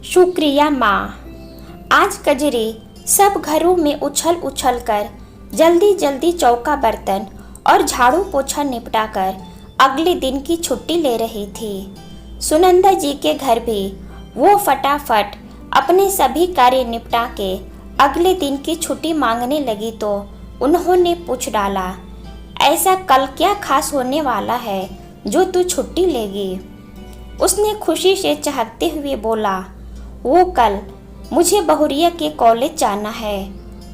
शुक्रिया माँ। आज कजरी सब घरों में उछल उछल कर जल्दी जल्दी चौका बर्तन और झाड़ू पोछा निपटा कर अगले दिन की छुट्टी ले रही थी। सुनंदा जी के घर भी वो फटाफट अपने सभी कार्य निपटा के अगले दिन की छुट्टी मांगने लगी तो उन्होंने पूछ डाला, ऐसा कल क्या खास होने वाला है जो तू छुट्टी लेगी? उसने खुशी से चहकते हुए बोला, वो कल मुझे बहुरिया के कॉलेज जाना है।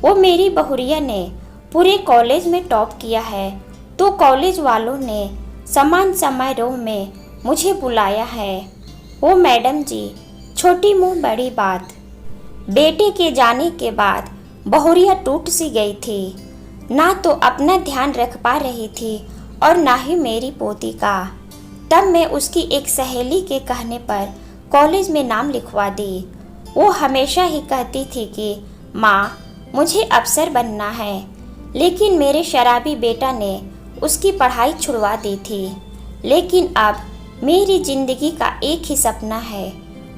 वो मेरी बहुरिया ने पूरे कॉलेज में टॉप किया है तो कॉलेज वालों ने समान समारोह में मुझे बुलाया है। वो मैडम जी, छोटी मुँह बड़ी बात। बेटे के जाने के बाद बहुरिया टूट सी गई थी, ना तो अपना ध्यान रख पा रही थी और ना ही मेरी पोती का। तब मैं उसकी एक सहेली के कहने पर कॉलेज में नाम लिखवा दी। वो हमेशा ही कहती थी कि माँ, मुझे अफसर बनना है, लेकिन मेरे शराबी बेटा ने उसकी पढ़ाई छुड़वा दी थी। लेकिन अब मेरी जिंदगी का एक ही सपना है,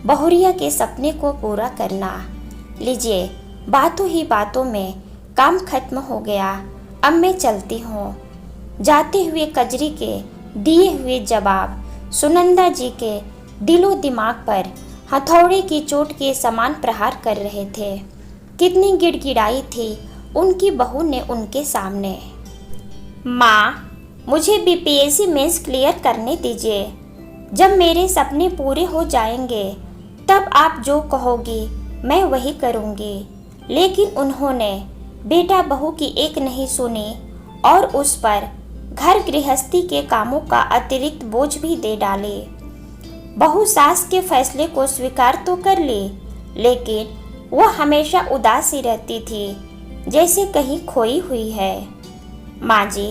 बहुरिया के सपने को पूरा करना। लीजिए, बातों ही बातों में काम खत्म हो गया। अब मैं चलती हूँ। जाते हुए कजरी के दिए हुए जवाब सुनंदा जी के दिलो दिमाग पर हथौड़े की चोट के समान प्रहार कर रहे थे। कितनी गिड़गिड़ाई थी उनकी बहू ने उनके सामने। माँ, मुझे बीपीएससी मेंस क्लियर करने दीजिए। जब मेरे सपने पूरे हो जाएंगे तब आप जो कहोगी मैं वही करूँगी। लेकिन उन्होंने बेटा बहू की एक नहीं सुनी और उस पर घर गृहस्थी के कामों का अतिरिक्त बोझ भी दे डाले। बहू सास के फैसले को स्वीकार तो कर ली, लेकिन वह हमेशा उदास ही रहती थी, जैसे कहीं खोई हुई है। माँ जी,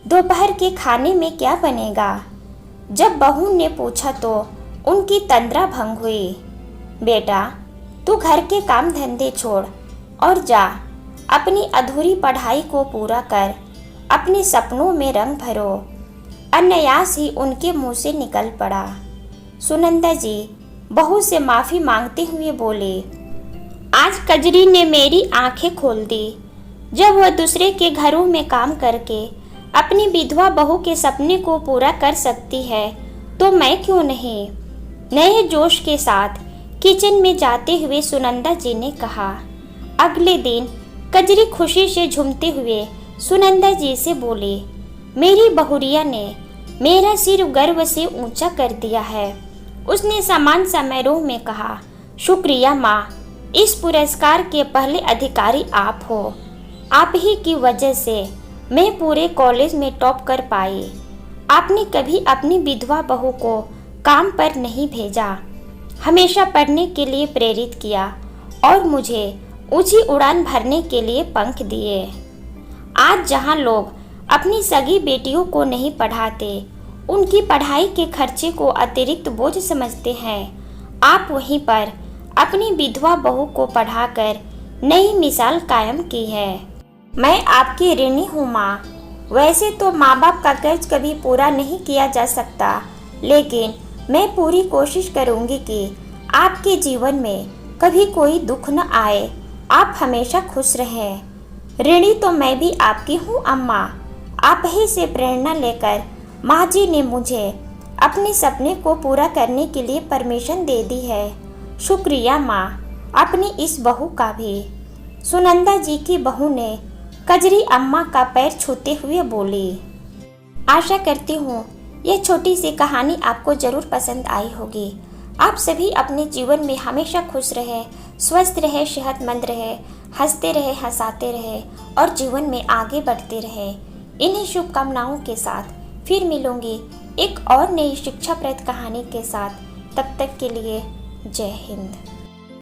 दोपहर के खाने में क्या बनेगा? जब बहू ने पूछा तो उनकी तंद्रा भंग हुई। बेटा, तू घर के काम धंधे छोड़ और जा, अपनी अधूरी पढ़ाई को पूरा कर, अपने सपनों में रंग भरो। अनायास ही उनके मुंह से निकल पड़ा। सुनंदा जी बहू से माफ़ी मांगते हुए बोले, आज कजरी ने मेरी आंखें खोल दी। जब वह दूसरे के घरों में काम करके अपनी विधवा बहू के सपने को पूरा कर सकती है तो मैं क्यों नहीं? नए जोश के साथ किचन में जाते हुए सुनंदा जी ने कहा। अगले दिन कजरी खुशी से झूमते हुए सुनंदा जी से बोली, मेरी बहुरिया ने मेरा सिर गर्व से ऊंचा कर दिया है। उसने समान समारोह में कहा, शुक्रिया माँ, इस पुरस्कार के पहले अधिकारी आप हो। आप ही की वजह से मैं पूरे कॉलेज में टॉप कर पाई। आपने कभी अपनी विधवा बहू को काम पर नहीं भेजा, हमेशा पढ़ने के लिए प्रेरित किया और मुझे ऊंची उड़ान भरने के लिए पंख दिए। आज जहां लोग अपनी सगी बेटियों को नहीं पढ़ाते, उनकी पढ़ाई के खर्चे को अतिरिक्त बोझ समझते हैं, आप वहीं पर अपनी विधवा बहू को पढ़ाकर नई मिसाल कायम की है। मैं आपकी ऋणी हूँ माँ। वैसे तो माँ बाप का कर्ज कभी पूरा नहीं किया जा सकता, लेकिन मैं पूरी कोशिश करूँगी कि आपके जीवन में कभी कोई दुख न आए, आप हमेशा खुश रहें। ऋणी तो मैं भी आपकी हूँ अम्मा। आप ही से प्रेरणा लेकर माँ जी ने मुझे अपने सपने को पूरा करने के लिए परमिशन दे दी है। शुक्रिया माँ, अपनी इस बहू का भी। सुनंदा जी की बहू ने कजरी अम्मा का पैर छूते हुए बोली। आशा करती हूँ यह छोटी सी कहानी आपको ज़रूर पसंद आई होगी। आप सभी अपने जीवन में हमेशा खुश रहे, स्वस्थ रहे, सेहतमंद रहे, हंसते रहे, हंसाते रहे और जीवन में आगे बढ़ते रहे। इन्हीं शुभकामनाओं के साथ फिर मिलूंगी एक और नई शिक्षाप्रद कहानी के साथ। तब तक के लिए जय हिंद।